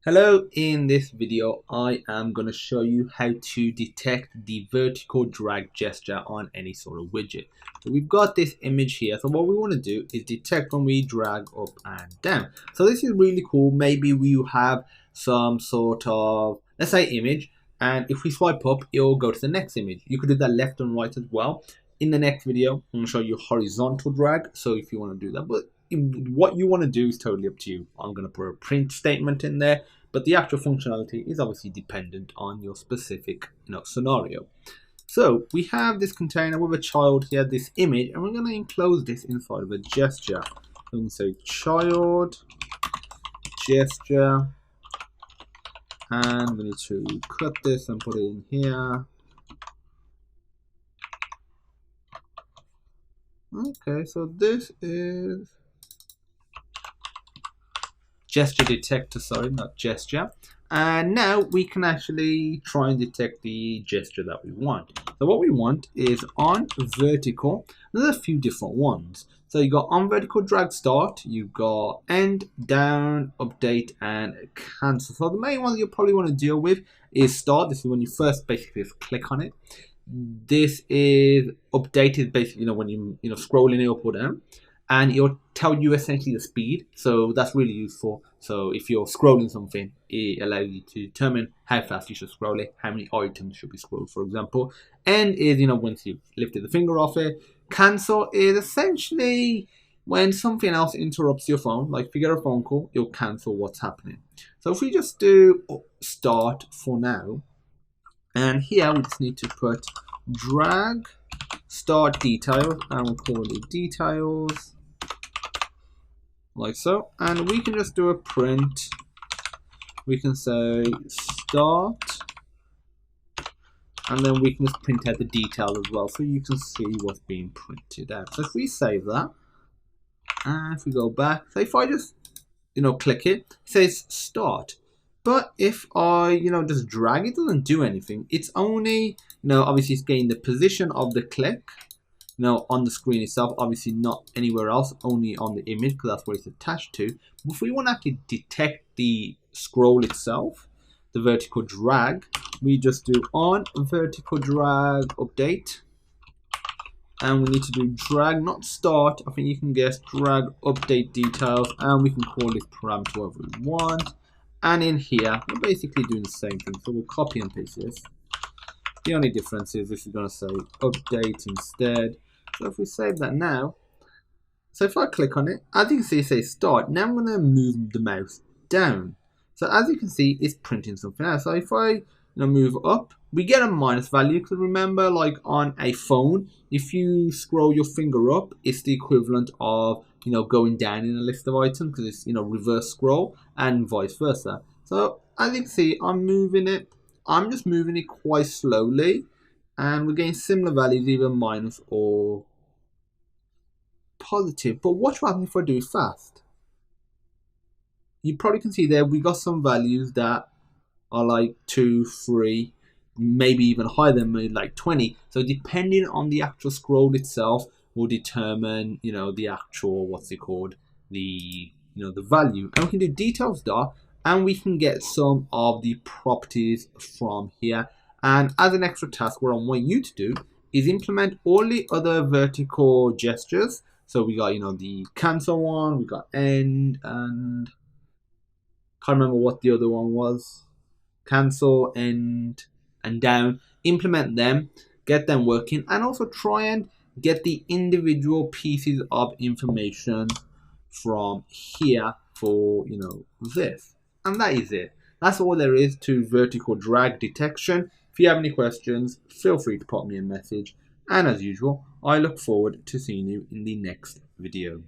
Hello, in this video I am going to show you how to detect the vertical drag gesture on any sort of widget. So we've got this image here, so what we want to do is detect when we drag up and down. So this is really cool. Maybe we have some sort of, let's say, image, and if we swipe up it'll go to the next image. You could do that left and right as well. In the next video I'm going to show you horizontal drag, so if you want to do that, but what you want to do is totally up to you. I'm going to put a print statement in there, but the actual functionality is obviously dependent on your specific scenario. So we have this container with a child here, this image, and we're going to enclose this inside of a gesture. I'm going to say child gesture, and we need to cut this and put it in here. Okay, so this is gesture detector, sorry, not gesture. And now we can actually try and detect the gesture that we want. So what we want is on vertical. There's a few different ones. So you got on vertical drag start, you've got end, down, update, and cancel. So the main one you'll probably want to deal with is start. This is when you first basically just click on it. This is updated basically, when you scrolling it up or down, and it'll tell you essentially the speed. So that's really useful. So if you're scrolling something, it allows you to determine how fast you should scroll it, how many items should be scrolled, for example. And is once you've lifted the finger off it. Cancel is essentially when something else interrupts your phone, like if you get a phone call, you'll cancel what's happening. So if we just do start for now, and here we just need to put drag start details, and we'll call it details, like so. And we can just do a print. We can say start, and then we can just print out the detail as well, so you can see what's being printed out. So if we save that, and if we go back, so if I just click it, it says start. But if I just drag, it doesn't do anything. It's only obviously it's getting the position of the click on the screen itself, obviously not anywhere else, only on the image because that's what it's attached to. But if we want to actually detect the scroll itself, the vertical drag, we just do on vertical drag update, and we need to do drag, not start. I think you can guess, drag update details, and we can call this parameter whatever we want. And in here we're basically doing the same thing, so we'll copy and paste this. The only difference is this is going to say update instead. So if we save that now, so if I click on it, as you can see it says start. Now I'm going to move the mouse down. So as you can see, it's printing something else. So if I move up, we get a minus value, because remember, like on a phone, if you scroll your finger up, it's the equivalent of going down in a list of items, because it's reverse scroll, and vice versa. So as you can see, I'm just moving it quite slowly, and we're getting similar values, either minus or positive. But watch what happens if I do it fast. You probably can see there we got some values that are like 2, 3, maybe even higher than like 20. So depending on the actual scroll itself will determine the actual, what's it called, the the value. And we can do details dot, and we can get some of the properties from here. And as an extra task, what I want you to do is implement all the other vertical gestures. So we got the cancel one, we got end, and can't remember what the other one was. Cancel, end, and down. Implement them, get them working, and also try and get the individual pieces of information from here for this. And that is it. That's all there is to vertical drag detection. If you have any questions, feel free to pop me a message. And as usual, I look forward to seeing you in the next video.